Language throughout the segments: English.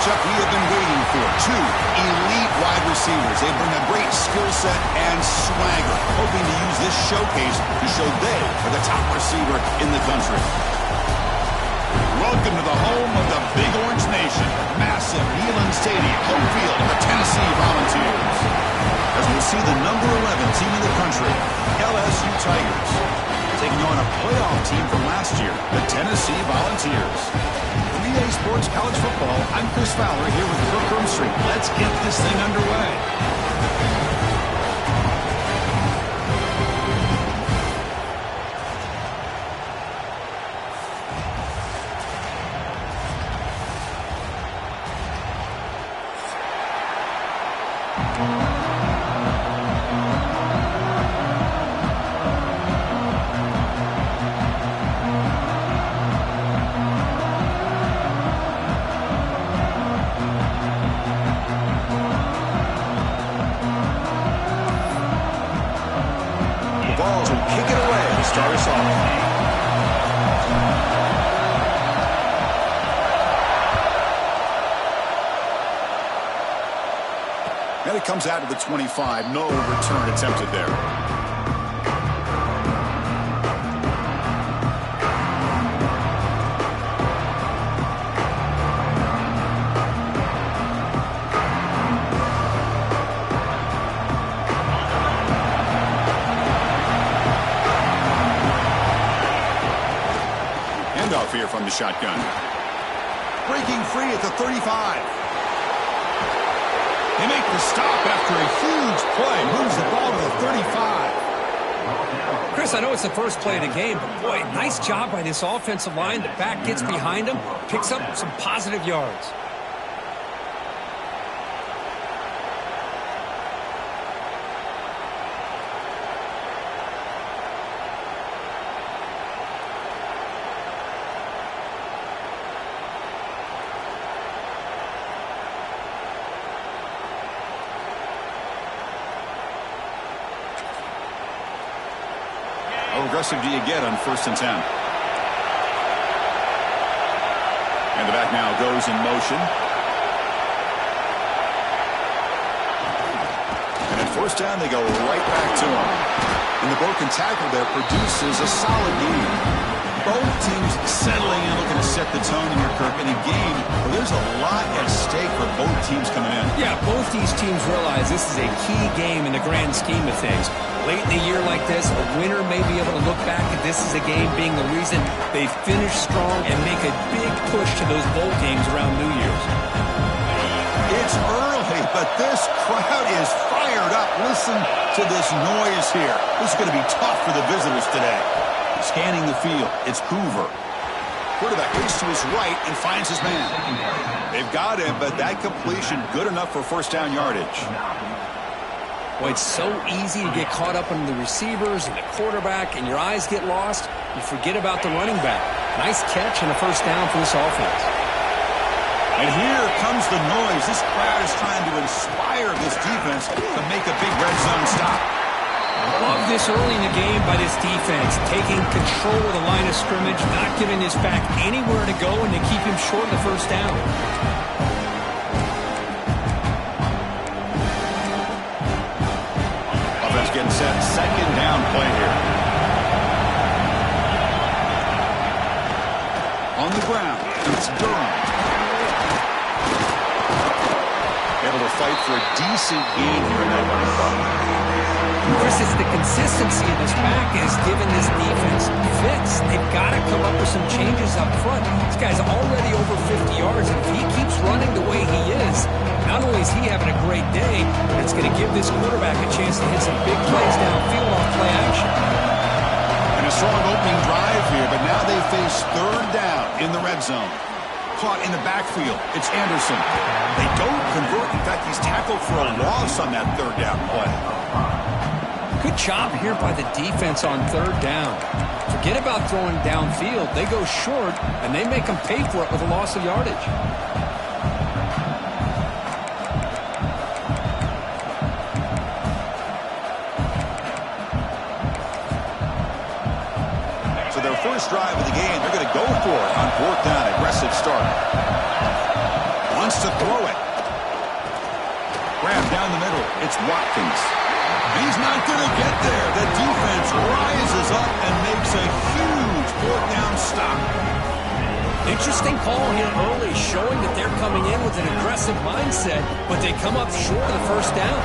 matchup we have been waiting for. Two elite wide receivers. They bring a great skill set and swagger, hoping to use this showcase to show they are the top receiver in the country. Welcome to the home of the Big Orange Nation. Massive Neyland Stadium, home field of the Tennessee Volunteers. As we'll see the number 11 team in the country, LSU Tigers, taking on a playoff team from last year, the Tennessee Volunteers. 3A Sports College Football, I'm Chris Fowler here with Kirk Ermstreet. Let's get this thing underway. And it comes out to the 25. No return attempted there. Handoff here from the shotgun. Breaking free at the 35. They make the stop after a huge play. Moves the ball to the 35. Chris, I know it's the first play of the game, but boy, nice job by this offensive line. The back gets behind him, picks up some positive yards. How aggressive do you get on 1st and 10? And the back now goes in motion. And at 1st down, they go right back to him. And the broken tackle there produces a solid gain. Both teams settling in, looking to set the tone in your Kirk in a game where there's a lot at stake for both teams coming in. Yeah, both these teams realize this is a key game in the grand scheme of things. Late in a year like this, a winner may be able to look back at this as a game being the reason they finish strong and make a big push to those bowl games around New Year's. It's early, but this crowd is fired up. Listen to this noise here. This is going to be tough for the visitors today. Scanning the field, it's Hoover. Quarterback looks to his right and finds his man. They've got him, but that completion good enough for 1st down yardage. Boy, it's so easy to get caught up in the receivers and the quarterback, and your eyes get lost. You forget about the running back. Nice catch and a 1st down for this offense. And here comes the noise. This crowd is trying to inspire this defense to make a big red zone stop. Love this early in the game by this defense, taking control of the line of scrimmage, not giving this back anywhere to go, and to keep him short of the 1st down. Offense getting set. 2nd down play here. On the ground, it's Durham. Able to fight for a decent gain here in that running play. Chris, it's the consistency of this back is giving this defense fits. They've got to come up with some changes up front. This guy's already over 50 yards, and if he keeps running the way he is, not only is he having a great day, but it's going to give this quarterback a chance to hit some big plays downfield off play action. And a strong opening drive here, but now they face 3rd down in the red zone. Caught in the backfield. It's Anderson. They don't convert. In fact, he's tackled for a loss on that 3rd down play. Good job here by the defense on 3rd down. Forget about throwing downfield. They go short, and they make them pay for it with a loss of yardage. So their first drive of the game, they're going to go for it on 4th down. Aggressive start. wants to throw it. Grab down the middle. It's Watkins. He's not going to get there. The defense rises up and makes a huge fourth down stop. Interesting call here early, showing that they're coming in with an aggressive mindset, but they come up short of the first down.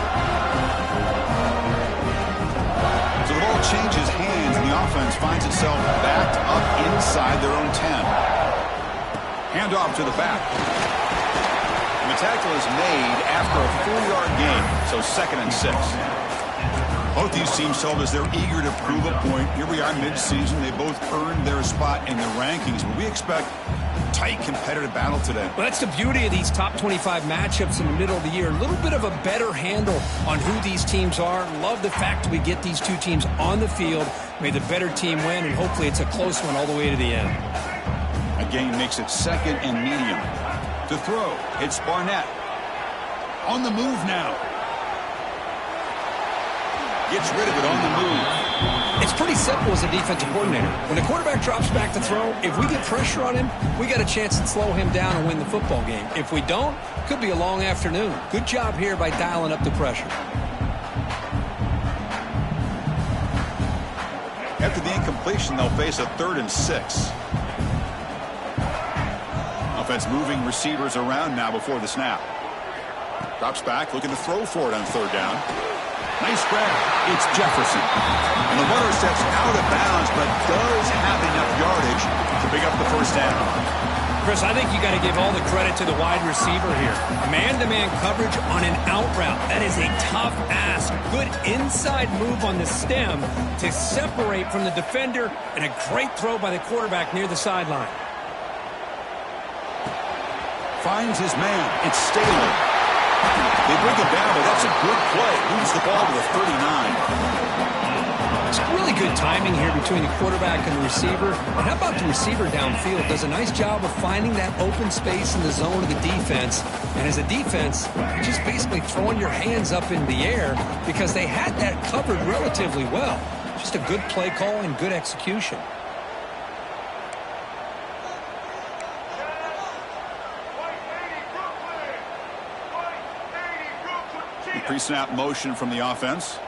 So the ball changes hands, and the offense finds itself backed up inside their own 10. Handoff to the back. And the tackle is made after a 4-yard gain, so 2nd and 6. Both these teams told us they're eager to prove a point. Here we are mid-season. They both earned their spot in the rankings, but we expect a tight competitive battle today. Well, that's the beauty of these top 25 matchups in the middle of the year. A little bit of a better handle on who these teams are. Love the fact we get these two teams on the field. May the better team win, and hopefully it's a close one all the way to the end. A gain makes it 2nd and medium. To throw, it's Barnett. On the move now. Gets rid of it on the move. It's pretty simple as a defensive coordinator. When the quarterback drops back to throw, if we get pressure on him, we got a chance to slow him down and win the football game. If we don't, it could be a long afternoon. Good job here by dialing up the pressure. After the incompletion, they'll face a 3rd and 6. Offense moving receivers around now before the snap. Drops back, looking to throw for it on 3rd down. Nice grab. It's Jefferson. And the runner steps out of bounds, but does have enough yardage to pick up the first down. Chris, I think you got to give all the credit to the wide receiver here. Man-to-man coverage on an out route. That is a tough ask. Good inside move on the stem to separate from the defender, and a great throw by the quarterback near the sideline. Finds his man. It's Staley. They bring it down, but that's a good play. Moves the ball to the 39. It's really good timing here between the quarterback and the receiver. And how about the receiver downfield? Does a nice job of finding that open space in the zone of the defense. And as a defense, you're just basically throwing your hands up in the air because they had that covered relatively well. Just a good play call and good execution. Pre-snap motion from the offense.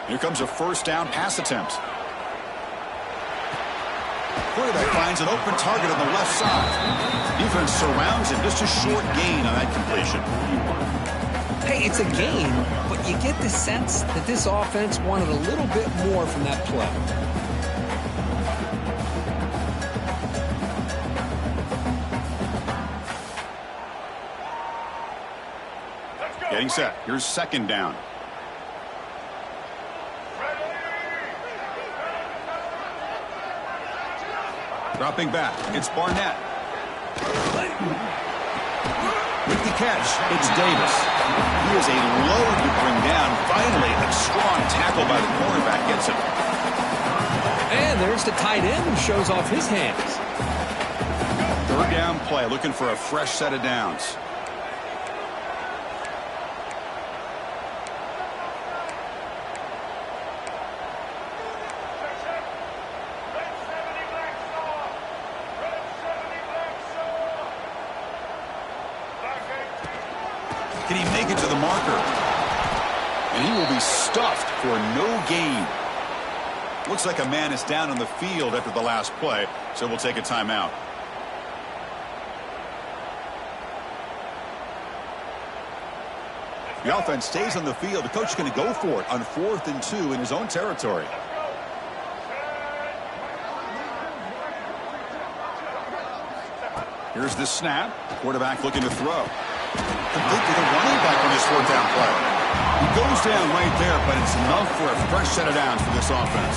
Here comes a first down pass attempt. Quarterback finds an open target on the left side. Defense surrounds him. Just a short gain on that completion. Hey, it's a gain, but you get the sense that this offense wanted a little bit more from that play. Getting set. Here's 2nd down. Dropping back. It's Barnett. With the catch, it's Davis. He is a load to bring down. Finally, a strong tackle by the cornerback gets him. And there's the tight end who shows off his hands. 3rd down play, looking for a fresh set of downs. Can he make it to the marker? And he will be stuffed for no gain. Looks like a man is down on the field after the last play, so we'll take a timeout. The offense stays on the field. The coach is going to go for it on 4th and 2 in his own territory. Here's the snap. Quarterback looking to throw. Complete to the running back on his 4th down play. He goes down right there, but it's enough for a fresh set of downs for this offense.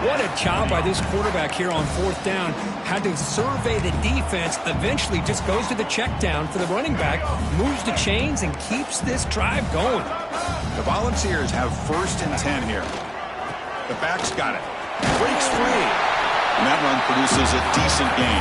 What a job by this quarterback here on 4th down. Had to survey the defense. Eventually just goes to the check down for the running back. Moves the chains and keeps this drive going. The Volunteers have 1st and 10 here. The back's got it. Breaks free. And that run produces a decent gain.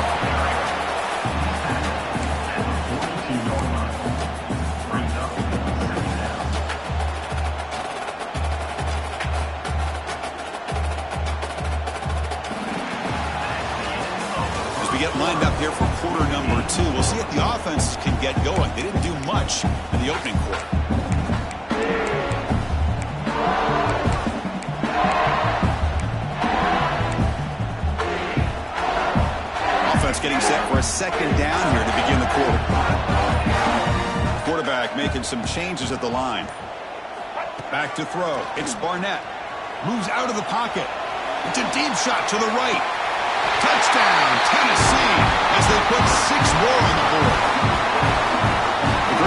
They didn't do much in the opening quarter. Offense getting set for a second down here to begin the quarter. Quarterback making some changes at the line. Back to throw. It's Barnett. Moves out of the pocket. It's a deep shot to the right. Touchdown, Tennessee, as they put 6 more on the board.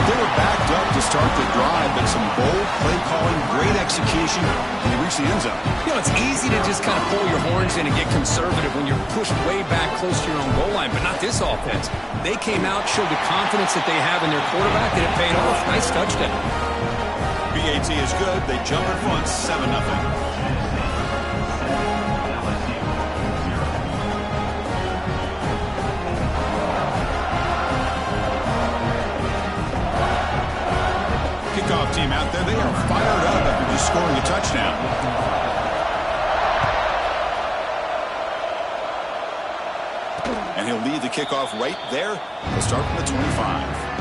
They were backed up to start the drive, but some bold play calling, great execution, and they reached the end zone. You know, it's easy to just kind of pull your horns in and get conservative when you're pushed way back close to your own goal line, but not this offense. They came out, showed the confidence that they have in their quarterback, and it paid off. Nice touchdown. BAT is good. They jump in front 7-0. Kickoff team out there. They are fired up after just scoring a touchdown. And he'll lead the kickoff right there. He'll start from the 25.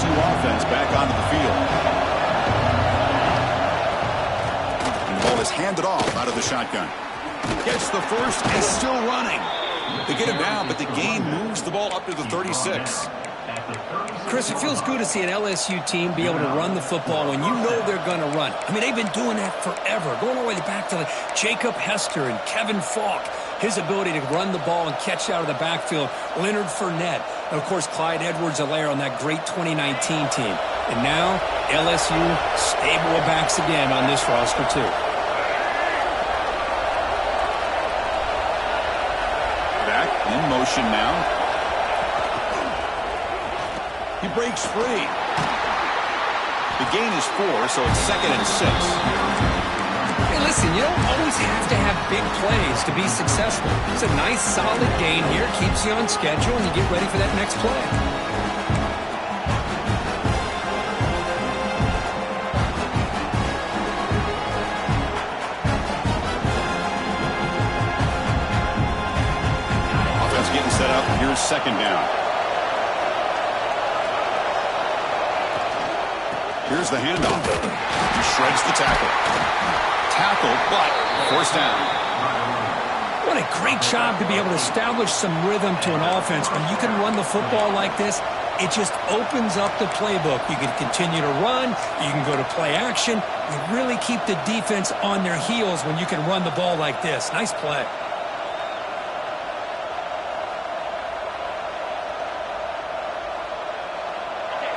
Offense back onto the field. And the ball is handed off out of the shotgun. Gets the first and still running. They get him down, but the gain moves the ball up to the 36. Chris, it feels good to see an LSU team be able to run the football when you know they're going to run. I mean, they've been doing that forever, going all the way back to like Jacob Hester and Kevin Falk. His ability to run the ball and catch out of the backfield. Leonard Fournette. And, of course, Clyde Edwards-Helaire on that great 2019 team. And now, LSU stable of backs again on this roster, too. Back in motion now. He breaks free. The gain is 4, so it's 2nd and 6. Hey, listen, you don't always have to have big plays to be successful. It's a nice, solid gain here. Keeps you on schedule, and you get ready for that next play. Offense getting set up. Here's 2nd down. Here's the handoff. He shreds the tackle. Tackled, but forced down. What a great job to be able to establish some rhythm to an offense. When you can run the football like this, it just opens up the playbook. You can continue to run. You can go to play action. You really keep the defense on their heels when you can run the ball like this. Nice play.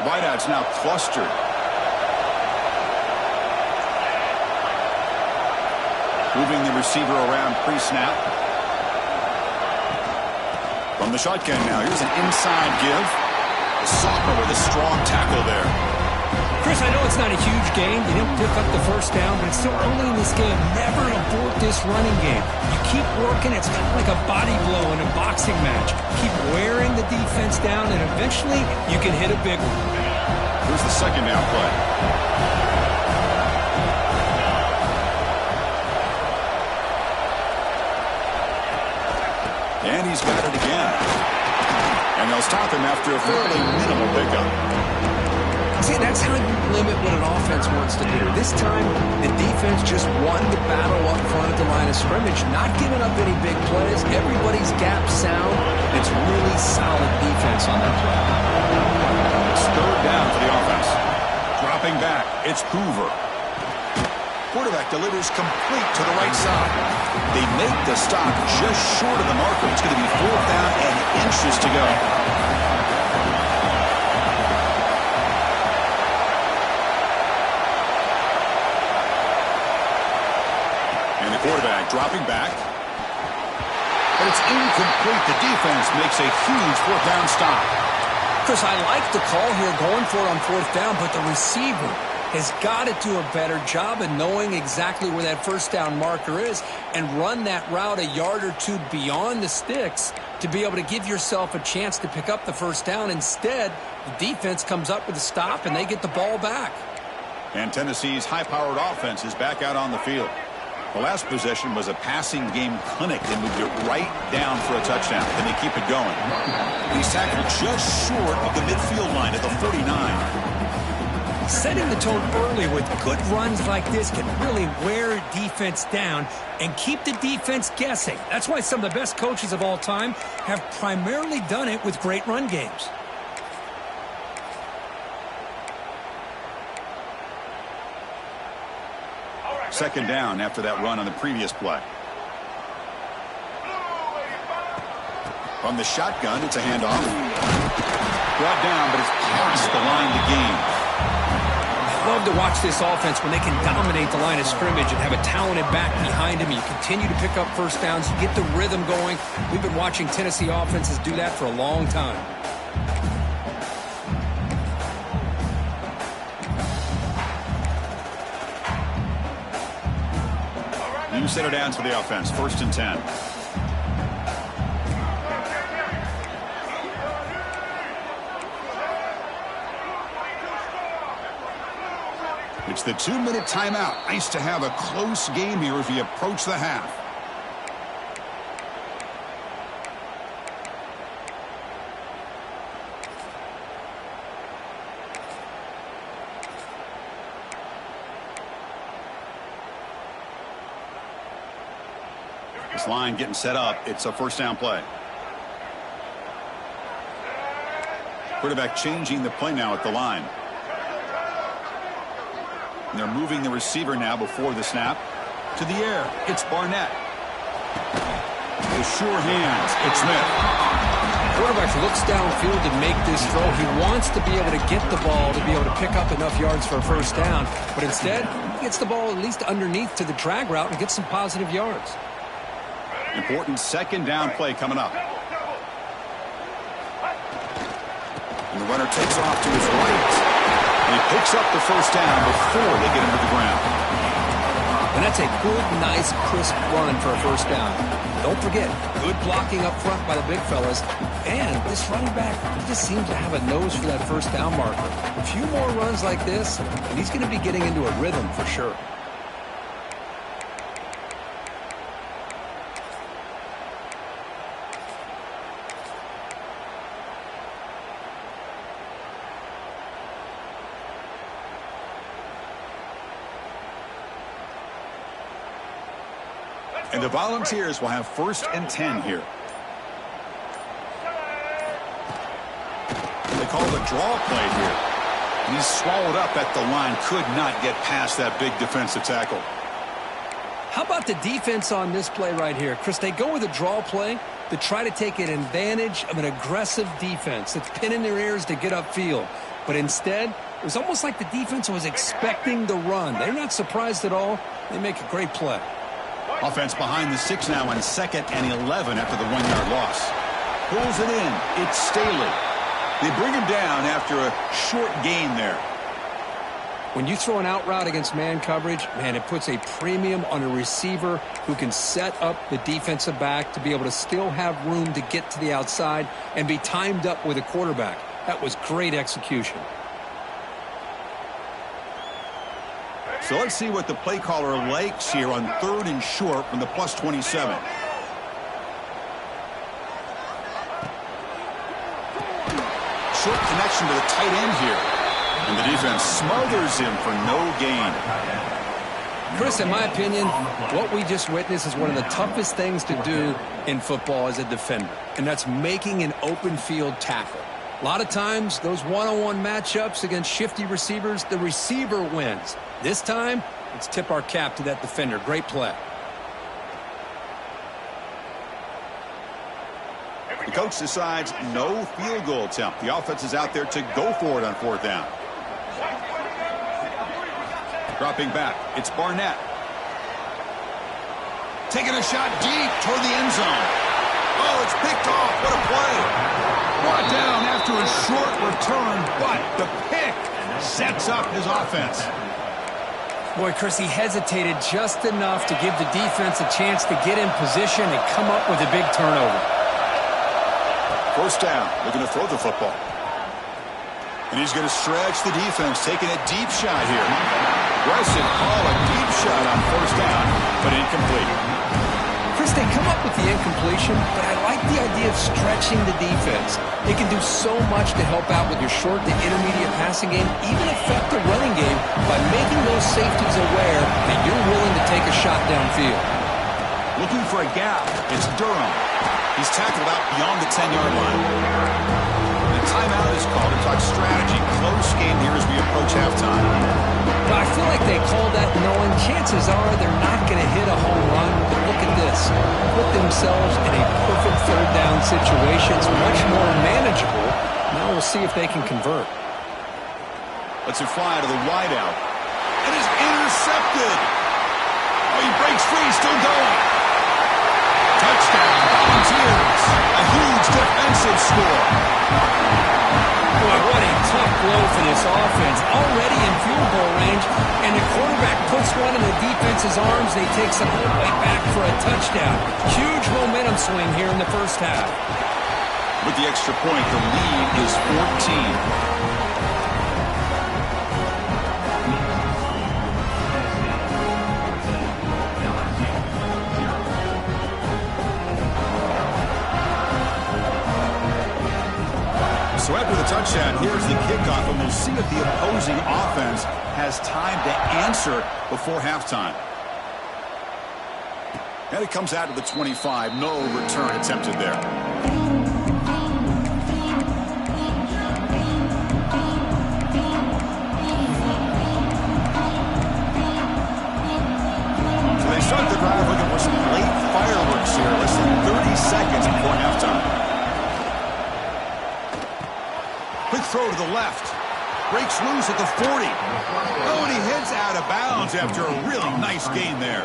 Wideouts now clustered. Moving the receiver around pre-snap. From the shotgun now. Here's an inside give. The sophomore with a strong tackle there. Chris, I know it's not a huge game. You didn't pick up the first down, but it's still early in this game. Never abort this running game. You keep working. It's kind of like a body blow in a boxing match. Keep wearing the defense down, and eventually you can hit a big one. Here's the 2nd down play. And he's got it again. And they'll stop him after a fairly minimal pickup. See, that's how you limit what an offense wants to do. This time, the defense just won the battle up front at the line of scrimmage, not giving up any big plays. Everybody's gap sound. It's really solid defense on that play. It's 3rd down for the offense. Dropping back, it's Hoover. Quarterback delivers complete to the right side. They make the stop just short of the marker. It's going to be 4th down and inches to go. And the quarterback dropping back. But it's incomplete. The defense makes a huge 4th down stop. Chris, I like the call here going for it on 4th down, but the receiver has got to do a better job of knowing exactly where that 1st down marker is and run that route a yard or two beyond the sticks to be able to give yourself a chance to pick up the first down. Instead, the defense comes up with a stop, and they get the ball back. And Tennessee's high-powered offense is back out on the field. The last possession was a passing game clinic. They moved it right down for a touchdown. Then they keep it going. He's tackled just short of the midfield line at the 49. Setting the tone early with good runs like this can really wear defense down and keep the defense guessing. That's why some of the best coaches of all time have primarily done it with great run games. Second down after that run on the previous play. From the shotgun, it's a handoff. Brought down, but it's past the line to gain. Love to watch this offense when they can dominate the line of scrimmage and have a talented back behind him. You continue to pick up first downs. You get the rhythm going. We've been watching Tennessee offenses do that for a long time. You set it down to the offense. 1st and 10. It's the 2-minute timeout. Nice to have a close game here as we approach the half. This line getting set up. It's a first down play. Quarterback changing the play now at the line. And they're moving the receiver now before the snap. To the air. It's Barnett. With sure hands. It's Smith. Quarterback looks downfield to make this throw. He wants to be able to get the ball to be able to pick up enough yards for a first down. But instead, he gets the ball at least underneath to the drag route and gets some positive yards. Important second down play coming up. And the runner takes off to his right. And he picks up the first down before they get him to the ground. And that's a good, nice, crisp run for a first down. Don't forget, good blocking up front by the big fellas. And this running back just seems to have a nose for that first down marker. A few more runs like this, and he's going to be getting into a rhythm for sure. And the Volunteers will have 1st and 10 here. They call it a draw play here. And he's swallowed up at the line. Could not get past that big defensive tackle. How about the defense on this play right here? Chris, they go with a draw play to try to take an advantage of an aggressive defense that's pinning their ears to get upfield. But instead, it was almost like the defense was expecting the run. They're not surprised at all. They make a great play. Offense behind the 6 now on 2nd and 11 after the 1-yard loss. Pulls it in. It's Staley. They bring him down after a short gain there. When you throw an out route against man coverage, man, it puts a premium on a receiver who can set up the defensive back to be able to still have room to get to the outside and be timed up with a quarterback. That was great execution. So let's see what the play caller likes here on 3rd and short from the +27. Short connection to the tight end here. And the defense smothers him for no gain. Chris, in my opinion, what we just witnessed is one of the toughest things to do in football as a defender. And that's making an open field tackle. A lot of times, those one-on-one matchups against shifty receivers, the receiver wins. This time, let's tip our cap to that defender. Great play. The coach decides no field goal attempt. The offense is out there to go for it on 4th down. Dropping back, it's Barnett. Taking a shot deep toward the end zone. Oh, it's picked off. What a play. Brought down after a short return, but the pick sets up his offense. Boy, Chris, he hesitated just enough to give the defense a chance to get in position and come up with a big turnover. First down, looking to throw the football. And he's going to stretch the defense, taking a deep shot here. Aggressive call, a deep shot on first down, but incomplete. Chris, they come up with the incompletion, but I like the idea of stretching the defense. It can do so much to help out with your short to intermediate passing game, even affect the running game by making those safeties aware that you're willing to take a shot downfield. Looking for a gap, it's Durham. He's tackled out beyond the 10-yard line. The timeout is called to talk strategy. Close game here as we approach halftime. But I feel like they called that knowing chances are they're not going to hit a home run. But look at this. Put themselves in a perfect third down situation. It's much more manageable. Now we'll see if they can convert. Let's it fly to the wideout. It is intercepted. Oh, he breaks free, still going. Touchdown, Volunteers. A huge defensive score. Boy, what a tough blow for this offense. Already in field goal range, and the quarterback puts one in the defense's arms. They take some all the way back for a touchdown. Huge momentum swing here in the first half. With the extra point, the lead is 14. So after the touchdown, here's the kickoff, and we'll see if the opposing offense has time to answer before halftime. And it comes out to the 25. No return attempted there. So they start the drive looking for some late fireworks here. Less than 30 seconds before halftime. Quick throw to the left. Breaks loose at the 40. Oh, and he heads out of bounds after a really nice gain there.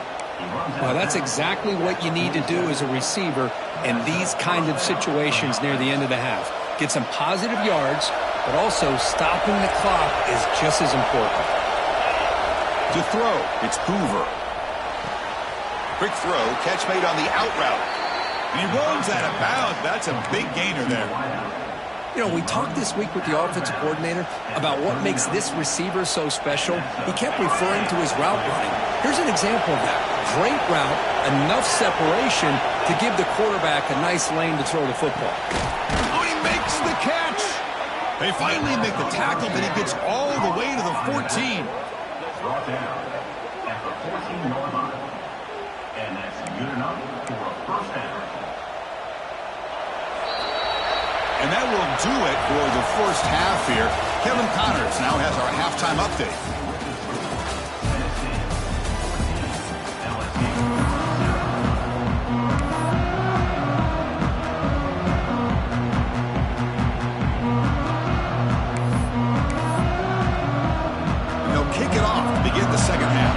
Well, that's exactly what you need to do as a receiver in these kind of situations near the end of the half. Get some positive yards, but also stopping the clock is just as important. To throw, it's Hoover. Quick throw, catch made on the out route. And he runs out of bounds. That's a big gainer there. You know, we talked this week with the offensive coordinator about what makes this receiver so special. He kept referring to his route running. Here's an example of that. Great route, enough separation to give the quarterback a nice lane to throw the football. Oh, he makes the catch. They finally make the tackle, but he gets all the way to the 14. That's brought down at the 14-yard line. And that's good enough for a first down. And that will do it for the first half here. Kevin Connors now has our halftime update. And they'll kick it off to begin the second half.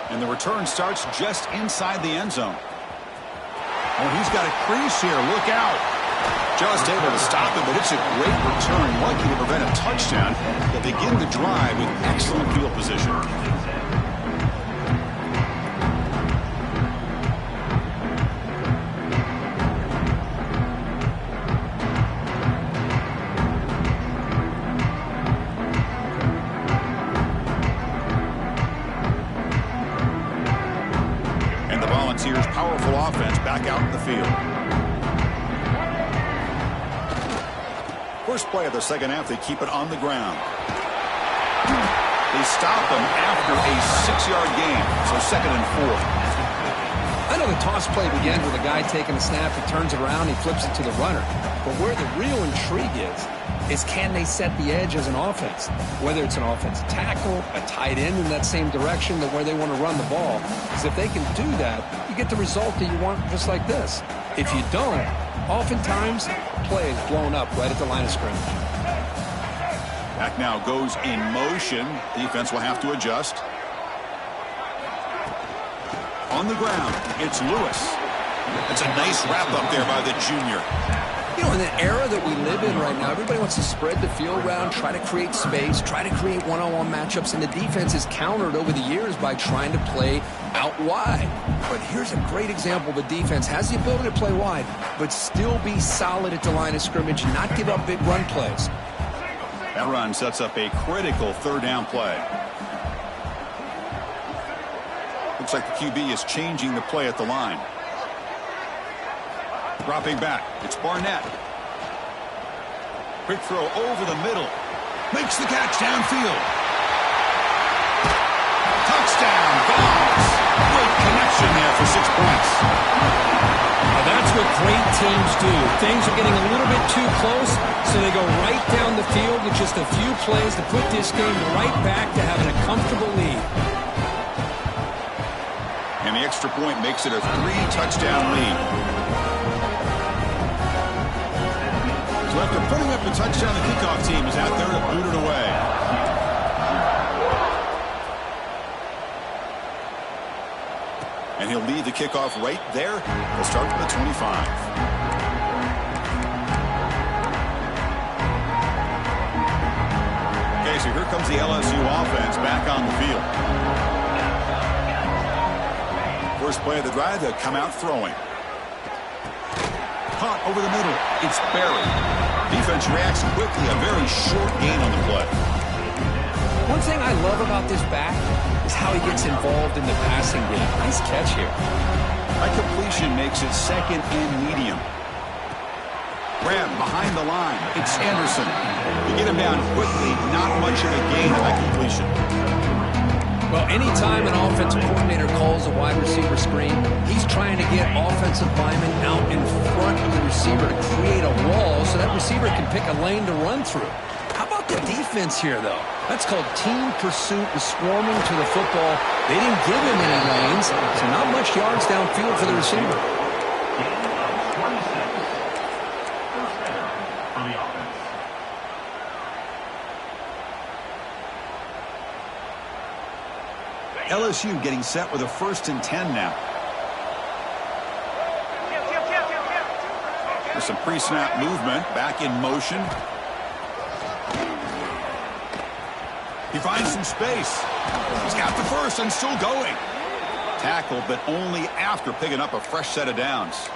And the return starts just inside the end zone. Oh, he's got a crease here. Look out. Just able to stop it, but it's a great return. Lucky to prevent a touchdown. They'll begin the drive with excellent field position. Volunteers' powerful offense back out in the field. First play of the second half, they keep it on the ground. They stop them after a 6-yard gain, so 2nd and 4. I know the toss play begins with a guy taking a snap, he turns it around, he flips it to the runner. But where the real intrigue is can they set the edge as an offense? Whether it's an offensive tackle, a tight end in that same direction that where they want to run the ball. Because if they can do that, you get the result that you want just like this. If you don't, oftentimes, play is blown up right at the line of scrimmage. Back now goes in motion. Defense will have to adjust. On the ground, it's Lewis. That's a nice wrap up there by the junior. You know, in the era that we live in right now, everybody wants to spread the field around, try to create space, try to create one-on-one matchups, and the defense is countered over the years by trying to play out wide. But here's a great example. The defense has the ability to play wide, but still be solid at the line of scrimmage and not give up big run plays. That run sets up a critical third down play. Looks like the QB is changing the play at the line. Dropping back, it's Barnett. Quick throw over the middle. Makes the catch downfield. Touchdown, Dogs. Great connection there for 6 points. Now that's what great teams do. Things are getting a little bit too close, so they go right down the field with just a few plays to put this game right back to having a comfortable lead. And the extra point makes it a 3-touchdown lead. So after putting up the touchdown, the kickoff team is out there to boot it away. And he'll lead the kickoff right there. He'll start from the 25. Okay, so here comes the LSU offense back on the field. First play of the drive, they'll come out throwing. Caught over the middle. It's Barry. Defense reacts quickly. A very short gain on the play. One thing I love about this back is how he gets involved in the passing game. Nice catch here. That completion makes it second and medium. Grab behind the line. It's Anderson. To get him down quickly, not much of a gain on that completion. Well, anytime an offensive coordinator calls a wide receiver screen, he's trying to get offensive linemen out in front of the receiver to create a wall so that receiver can pick a lane to run through. How about the defense here, though? That's called team pursuit and swarming to the football. They didn't give him any lanes, so not much yards downfield for the receiver. LSU getting set with a 1st and 10 now. There's some pre-snap movement. Back in motion. He finds some space. He's got the first and still going. Tackled, but only after picking up a fresh set of downs.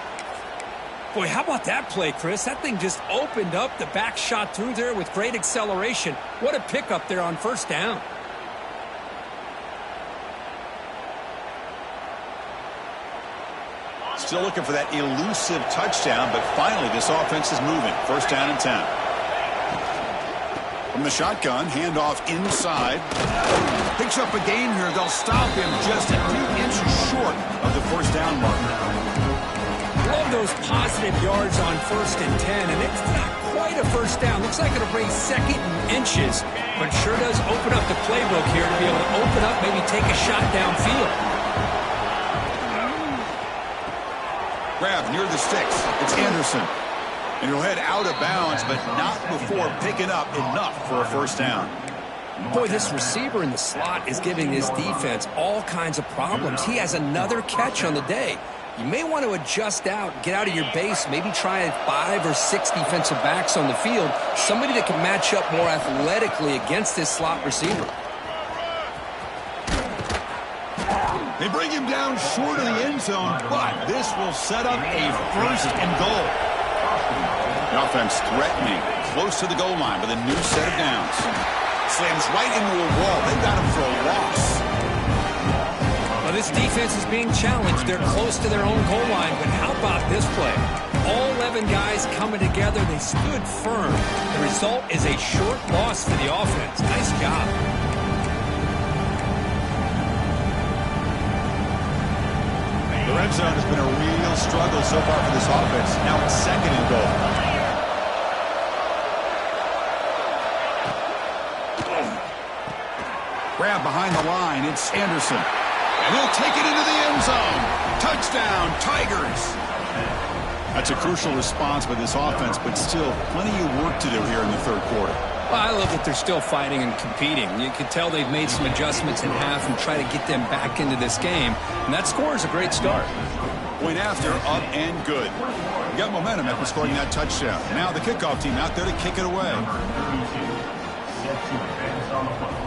Boy, how about that play, Chris? That thing just opened up. The back shot through there with great acceleration. What a pickup there on 1st down. Still looking for that elusive touchdown, but finally this offense is moving. 1st down and 10. From the shotgun, handoff inside. Picks up a gain here. They'll stop him just a few inches short of the 1st down mark. Love those positive yards on 1st and 10, and it's not quite a 1st down. Looks like it'll bring 2nd and inches, but sure does open up the playbook here to be able to open up, maybe take a shot downfield. Grab near the sticks. It's Anderson. And he'll head out of bounds, but not before picking up enough for a 1st down. Boy, this receiver in the slot is giving this defense all kinds of problems. He has another catch on the day. You may want to adjust out, get out of your base, maybe try 5 or 6 defensive backs on the field, somebody that can match up more athletically against this slot receiver. They bring him down short of the end zone, but this will set up a 1st and goal. The offense threatening, close to the goal line with a new set of downs. Slams right into a wall. They've got him for a loss. Well, this defense is being challenged. They're close to their own goal line, but how about this play? All 11 guys coming together. They stood firm. The result is a short loss for the offense. Nice job. The red zone has been a real struggle so far for this offense. Now it's 2nd and goal. Grab behind the line. It's Anderson. And he'll take it into the end zone. Touchdown, Tigers. That's a crucial response by this offense, but still plenty of work to do here in the 3rd quarter. Well, I love that they're still fighting and competing. You can tell they've made some adjustments in half and try to get them back into this game. And that score is a great start. Point after, up and good. We got momentum after scoring that touchdown. Now the kickoff team out there to kick it away. Number 32, set to advance on the football.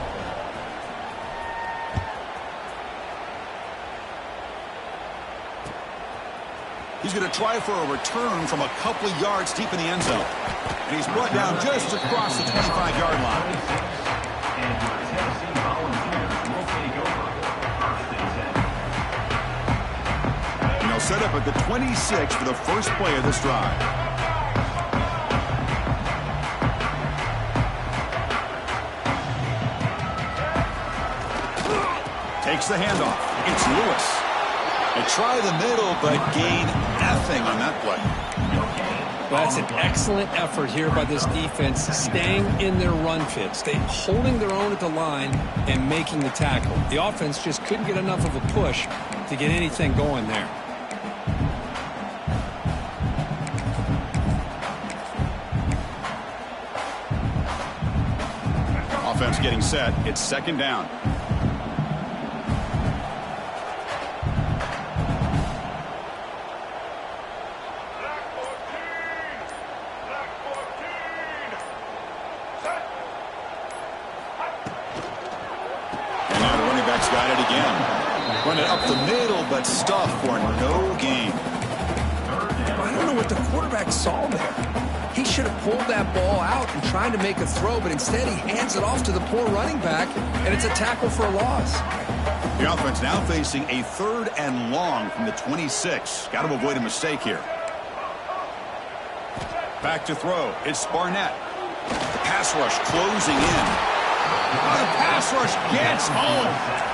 He's going to try for a return from a couple of yards deep in the end zone. And he's brought down just across the 25-yard line. And your Tennessee Volunteers will take over first and 10. And they'll set up at the 26 for the first play of this drive. Takes the handoff. It's Lewis. They try the middle, but gain nothing on that play. Well, that's an excellent effort here by this defense, staying in their run fits. They're holding their own at the line and making the tackle. The offense just couldn't get enough of a push to get anything going there. Offense getting set. It's second down. Got it again. Run it up the middle, but stuffed for no gain. I don't know what the quarterback saw there. He should have pulled that ball out and tried to make a throw, but instead he hands it off to the poor running back, and it's a tackle for a loss. The offense now facing a 3rd and long from the 26. Got to avoid a mistake here. Back to throw. It's Barnett. The pass rush closing in. The pass rush gets home.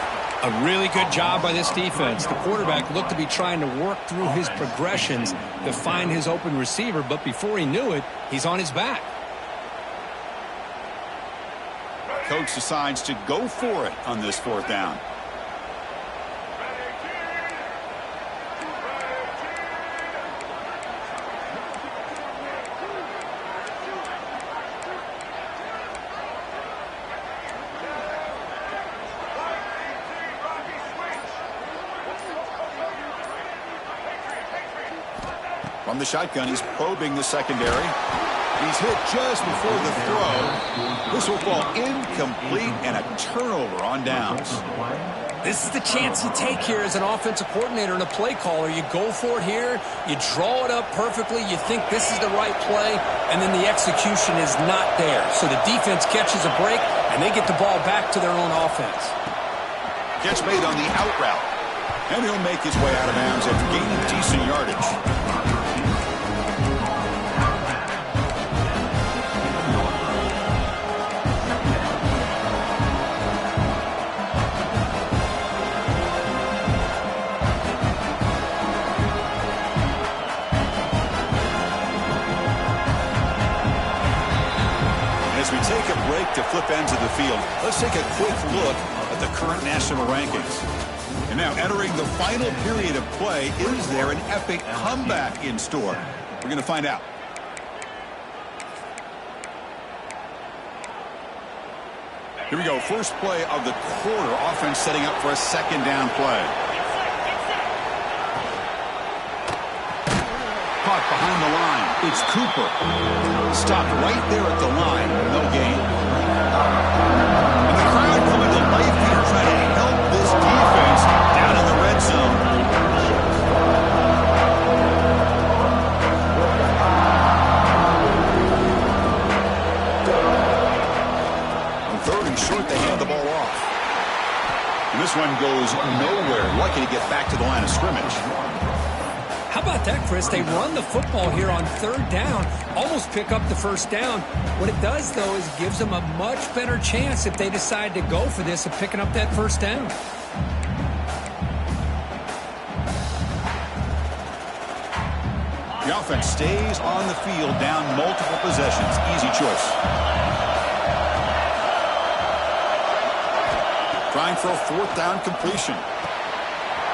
A really good job by this defense. The quarterback looked to be trying to work through his progressions to find his open receiver, but before he knew it, he's on his back. Coach decides to go for it on this 4th down. From the shotgun, he's probing the secondary. He's hit just before the throw. This will fall incomplete and a turnover on downs. This is the chance you take here as an offensive coordinator and a play caller. You go for it here, you draw it up perfectly, you think this is the right play, and then the execution is not there. So the defense catches a break, and they get the ball back to their own offense. Catch made on the out route. And he'll make his way out of bounds after gaining decent yardage. As we take a break to flip ends of the field, let's take a quick look at the current national rankings. And now entering the final period of play, is there an epic comeback in store? We're going to find out. Here we go. First play of the quarter. Offense setting up for a 2nd down play. Caught behind the line. It's Cooper. Stopped right there at the line. No gain. And the crowd coming to life here trying to help this defense down in the red zone. On 3rd and short, they hand the ball off. And this one goes nowhere. Lucky to get back to the line of scrimmage. How about that, Chris? They run the football here on 3rd down, almost pick up the 1st down. What it does, though, is it gives them a much better chance if they decide to go for this of picking up that 1st down. The offense stays on the field down multiple possessions. Easy choice. Trying for a 4th down completion.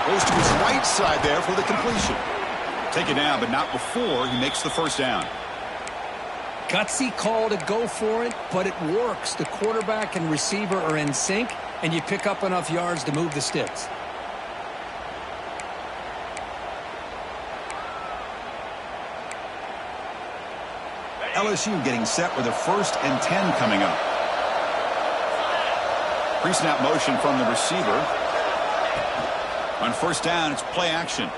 Goes to his right side there for the completion. Take it down, but not before he makes the 1st down. Gutsy call to go for it, but it works. The quarterback and receiver are in sync, and you pick up enough yards to move the sticks. LSU getting set with a 1st and 10 coming up. Pre-snap motion from the receiver. On 1st down, it's play action.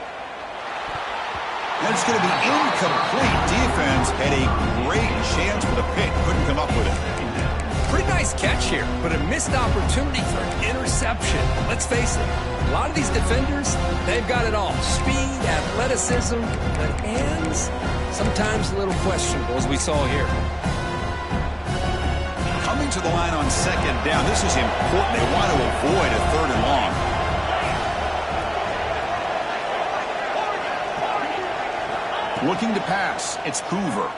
And it's going to be incomplete. Defense had a great chance for the pick. Couldn't come up with it. Pretty nice catch here, but a missed opportunity for an interception. Let's face it, a lot of these defenders, they've got it all. Speed, athleticism, but hands, sometimes a little questionable, as we saw here. Coming to the line on 2nd down. This is important. They want to avoid a 3rd and long. Looking to pass. It's Hoover.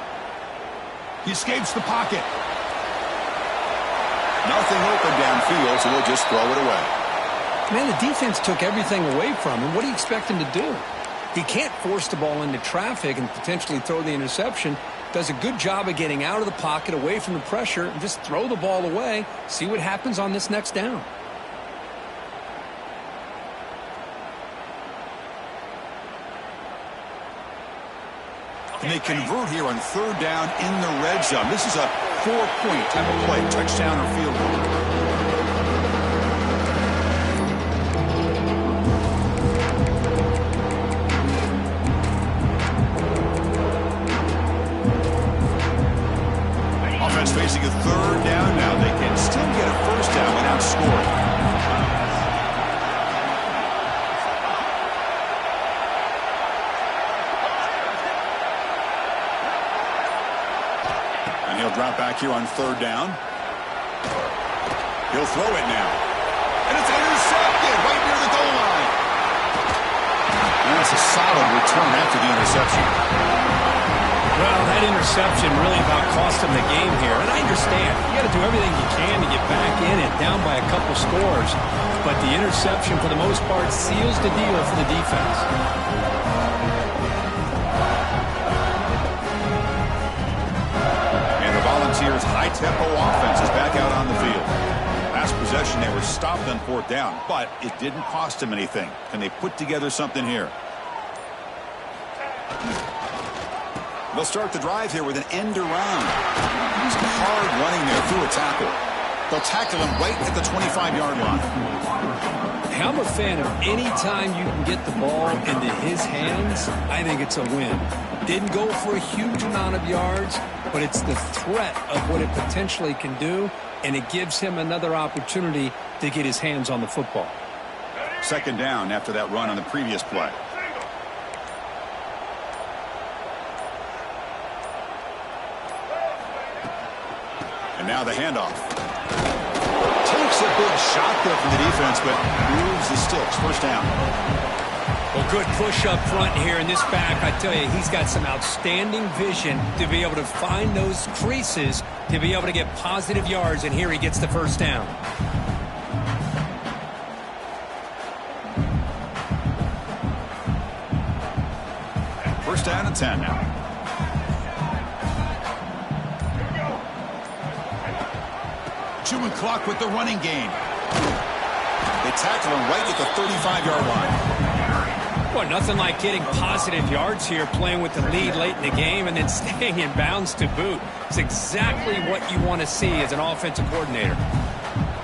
He escapes the pocket. Nothing open downfield, so we'll just throw it away. Man, the defense took everything away from him. What do you expect him to do? He can't force the ball into traffic and potentially throw the interception. Does a good job of getting out of the pocket, away from the pressure, and just throw the ball away. See what happens on this next down. And they convert here on 3rd down in the red zone. This is a 4-point type of play, touchdown or field goal. Offense facing a 3rd down now. They can still get a 1st down without scoring. Drop back here on 3rd down. He'll throw it now. And it's intercepted right near the goal line. And that's a solid return after the interception. Well, that interception really about cost him the game here. And I understand. You got to do everything you can to get back in and down by a couple scores. But the interception, for the most part, seals the deal for the defense. Volunteers' high-tempo offense is back out on the field. Last possession, they were stopped on 4th down, but it didn't cost them anything. Can they put together something here? They'll start the drive here with an end around. He's hard running there through a tackle. They'll tackle him right at the 25-yard line. I'm a fan of any time you can get the ball into his hands. I think it's a win. Didn't go for a huge amount of yards, but it's the threat of what it potentially can do, and it gives him another opportunity to get his hands on the football. 2nd down after that run on the previous play. And now the handoff. Takes a big shot there from the defense, but moves the sticks. 1st down. Well, good push up front here in this back. I tell you, he's got some outstanding vision to be able to find those creases, to be able to get positive yards, and here he gets the 1st down. First down and 10 now. Chewing clock with the running game. They tackle him right at the 35-yard line. Well, nothing like getting positive yards here, playing with the lead late in the game and then staying in bounds to boot. It's exactly what you want to see as an offensive coordinator.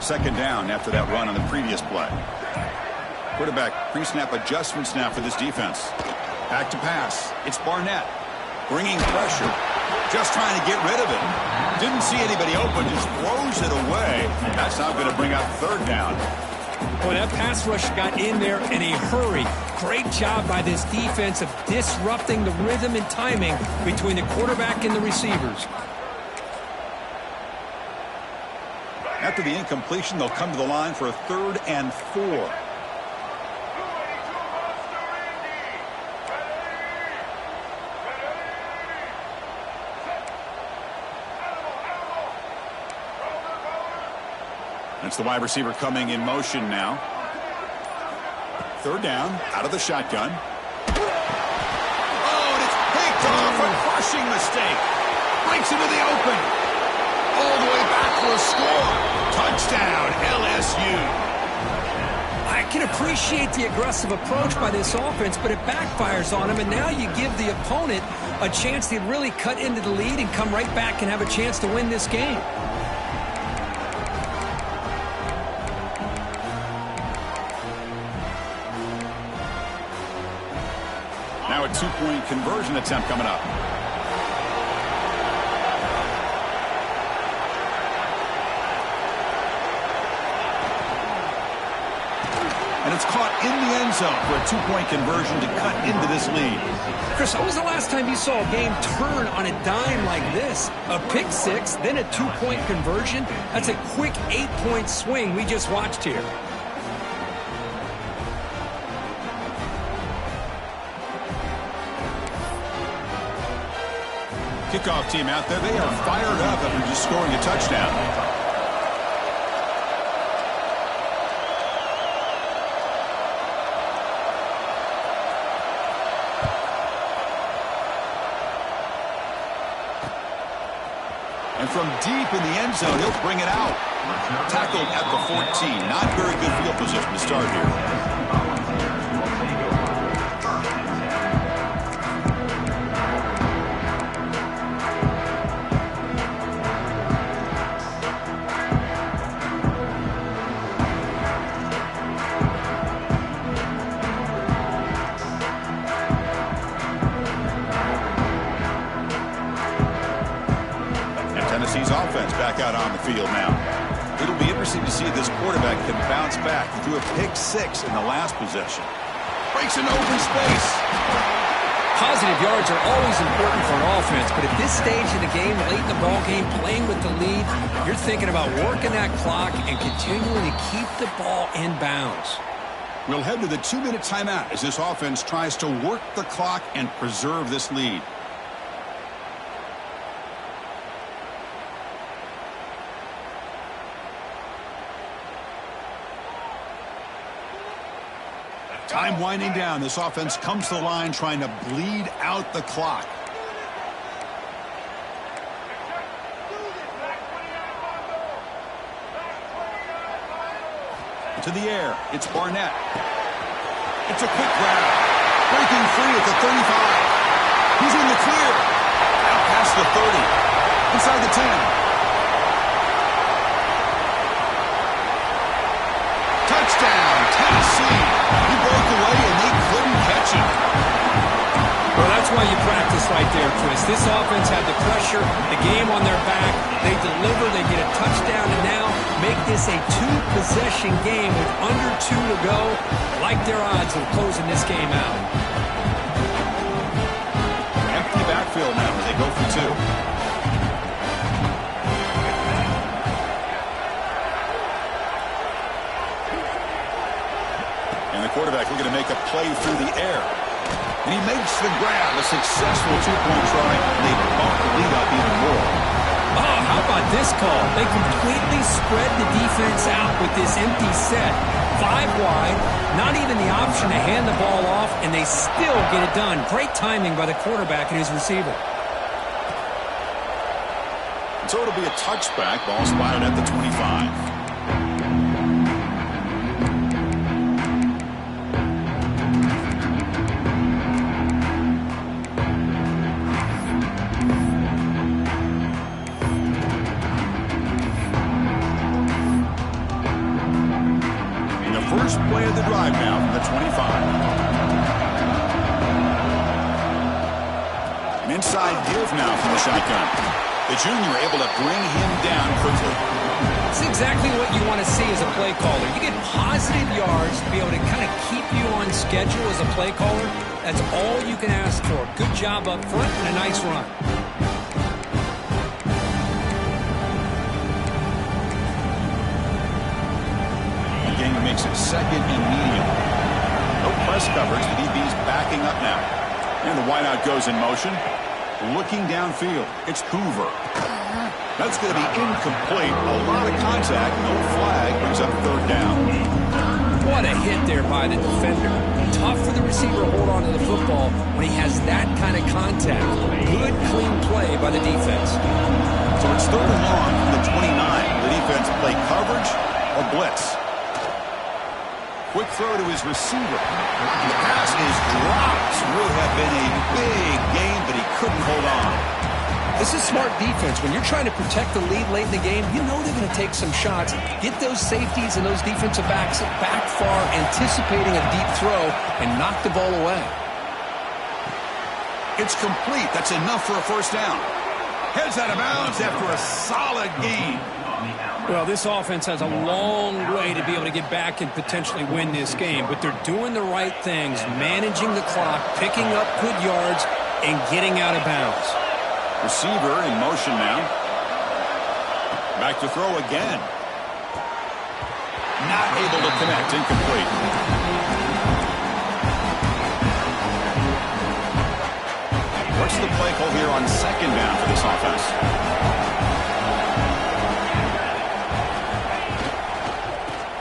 2nd down after that run on the previous play. Quarterback pre-snap adjustments now for this defense. Back to pass. It's Barnett bringing pressure. Just trying to get rid of it. Didn't see anybody open, just throws it away. That's not going to bring up 3rd down. Boy, that pass rush got in there in a hurry. Great job by this defense of disrupting the rhythm and timing between the quarterback and the receivers. After the incompletion, they'll come to the line for a 3rd and 4. It's the wide receiver coming in motion now. 3rd down, out of the shotgun. Oh, and it's picked off. A crushing mistake. Breaks into the open. All the way back for a score. Touchdown, LSU. I can appreciate the aggressive approach by this offense, but it backfires on him, and now you give the opponent a chance to really cut into the lead and come right back and have a chance to win this game. Now a two-point conversion attempt coming up. And it's caught in the end zone for a two-point conversion to cut into this lead. Chris, when was the last time you saw a game turn on a dime like this? A pick six, then a two-point conversion? That's a quick 8-point swing we just watched here. Kickoff team out there, they are fired up after just scoring a touchdown. And from deep in the end zone, he'll bring it out. Tackled at the 14. Not very good field position to start here. Tennessee's offense back out on the field now. It'll be interesting to see if this quarterback can bounce back. He threw a pick six in the last possession. Breaks an open space. Positive yards are always important for an offense, but at this stage of the game, late in the ball game, playing with the lead, you're thinking about working that clock and continuing to keep the ball in bounds. We'll head to the 2-minute timeout as this offense tries to work the clock and preserve this lead. Time winding down. This offense comes to the line trying to bleed out the clock. To the air. It's Barnett. It's a quick grab. Breaking free at the 35. He's in the clear. Out past the 30. Inside the 10. Touchdown, Tennessee. He broke away and they couldn't catch him. Well, that's why you practice right there, Chris. This offense had the pressure, the game on their back. They deliver, they get a touchdown, and now make this a two-possession game with under 2 to go. Like their odds of closing this game out. Empty backfield now as they go for 2. Quarterback looking to make a play through the air. And he makes the grab, a successful two-point try. They bump the lead up even more. Oh, how about this call? They completely spread the defense out with this empty set. 5 wide, not even the option to hand the ball off, and they still get it done. Great timing by the quarterback and his receiver. So it'll be a touchback. Ball spotted at the 25. First play of the drive now from the 25. An inside give now from the shotgun. The junior able to bring him down quickly. It's exactly what you want to see as a play caller. You get positive yards to be able to kind of keep you on schedule as a play caller. That's all you can ask for. Good job up front and a nice run. Makes it second and medium. No press coverage. The DB's backing up now. And the wideout goes in motion. Looking downfield. It's Hoover. That's going to be incomplete. A lot of contact. No flag. Brings up 3rd down. What a hit there by the defender. Tough for the receiver to hold on to the football when he has that kind of contact. Good, clean play by the defense. So it's 3rd and long from the 29. The defense play coverage or blitz. Quick throw to his receiver. The pass is dropped. Would have been a big gain, but he couldn't hold on. This is smart defense. When you're trying to protect the lead late in the game, you know they're going to take some shots. Get those safeties and those defensive backs back far, anticipating a deep throw, and knock the ball away. It's complete. That's enough for a first down. Heads out of bounds after a solid gain. Well, this offense has a long way to be able to get back and potentially win this game, but they're doing the right things, managing the clock, picking up good yards, and getting out of bounds. Receiver in motion now. Back to throw again. Not able to connect. Incomplete. What's the play call here on second down for this offense?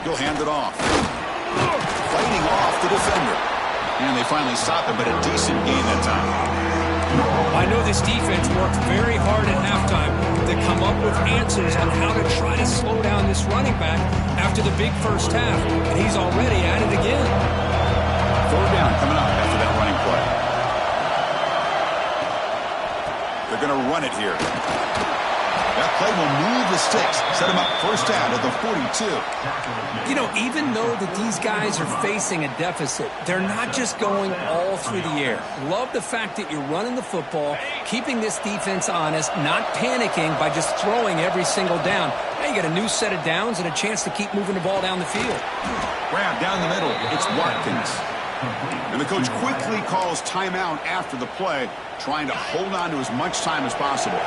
He'll hand it off. Fighting off the defender. And they finally stop him, but a decent gain that time. I know this defense worked very hard at halftime to come up with answers on how to try to slow down this running back after the big first half, and he's already at it again. Third down coming up after that running play. They're going to run it here. That play will move the sticks, set him up first down at the 42. You know, even though that these guys are facing a deficit, they're not just going all through the air. Love the fact that you're running the football, keeping this defense honest, not panicking by just throwing every single down. Now you got a new set of downs and a chance to keep moving the ball down the field. Grab down the middle. It's Watkins. And the coach quickly calls timeout after the play, trying to hold on to as much time as possible.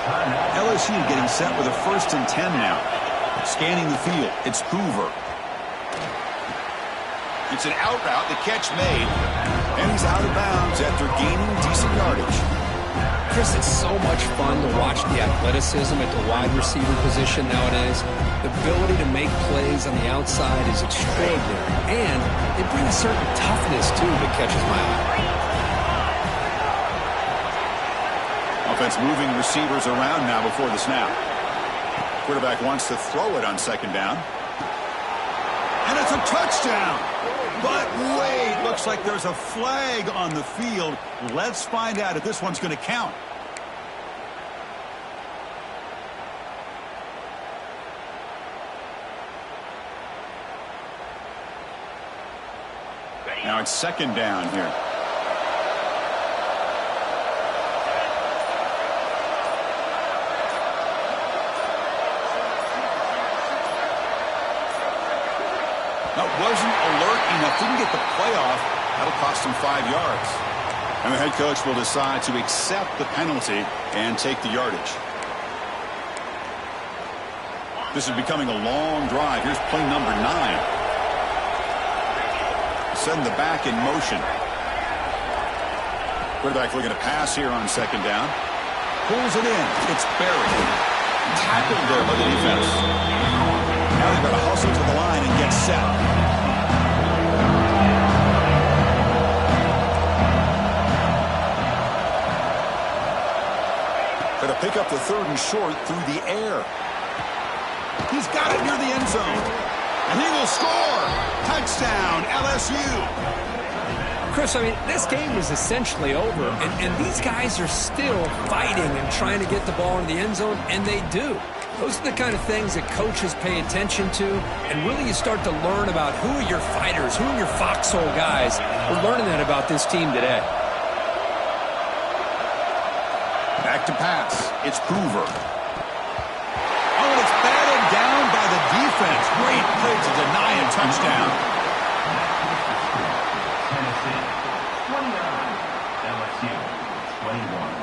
LSU getting set with a 1st and 10 now. Scanning the field. It's Hoover. It's an out route. The catch made. And he's out of bounds after gaining decent yardage. Chris, it's so much fun to watch the athleticism at the wide receiver position nowadays. The ability to make plays on the outside is extraordinary. And they bring a certain toughness, too, that catches my eye. Offense moving receivers around now before the snap. Quarterback wants to throw it on second down. And it's a touchdown. But wait, looks like there's a flag on the field. Let's find out if this one's going to count. Now it's second down here. That wasn't alert enough. Didn't get the play off. That'll cost him 5 yards. And the head coach will decide to accept the penalty and take the yardage. This is becoming a long drive. Here's play number 9. Send the back in motion. Quarterback looking to pass here on second down. Pulls it in. It's buried. Tackled there by the defense. Now they've got to hustle to the line and get set. Got to pick up the 3rd and short through the air. He's got it near the end zone. And he will score. Touchdown, LSU. Chris, I mean, this game is essentially over, and these guys are still fighting and trying to get the ball in the end zone, and they do. Those are the kind of things that coaches pay attention to, and really you start to learn about who are your fighters, who are your foxhole guys. We're learning that about this team today. Back to pass. It's Hoover. Oh, and it's batted down by the defense. Great play to deny a touchdown. Tennessee, 29. LSU, 21.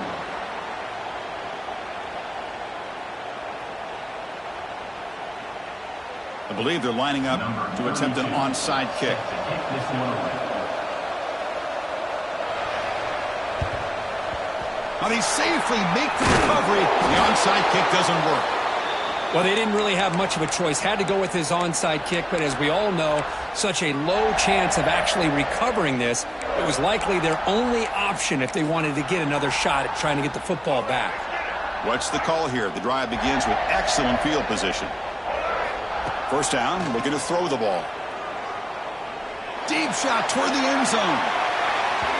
I believe they're lining up to attempt an onside kick. Now they safely make the recovery. The onside kick doesn't work. Well, they didn't really have much of a choice. Had to go with his onside kick, but as we all know, such a low chance of actually recovering this. It was likely their only option if they wanted to get another shot at trying to get the football back. What's the call here? The drive begins with excellent field position. First down, looking to throw the ball. deep shot toward the end zone.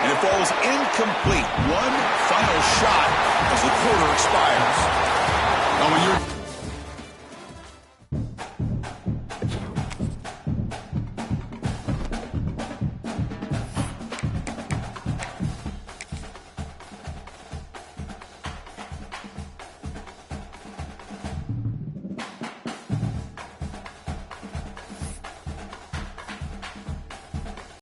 And it falls incomplete. One final shot as the quarter expires. Now when you're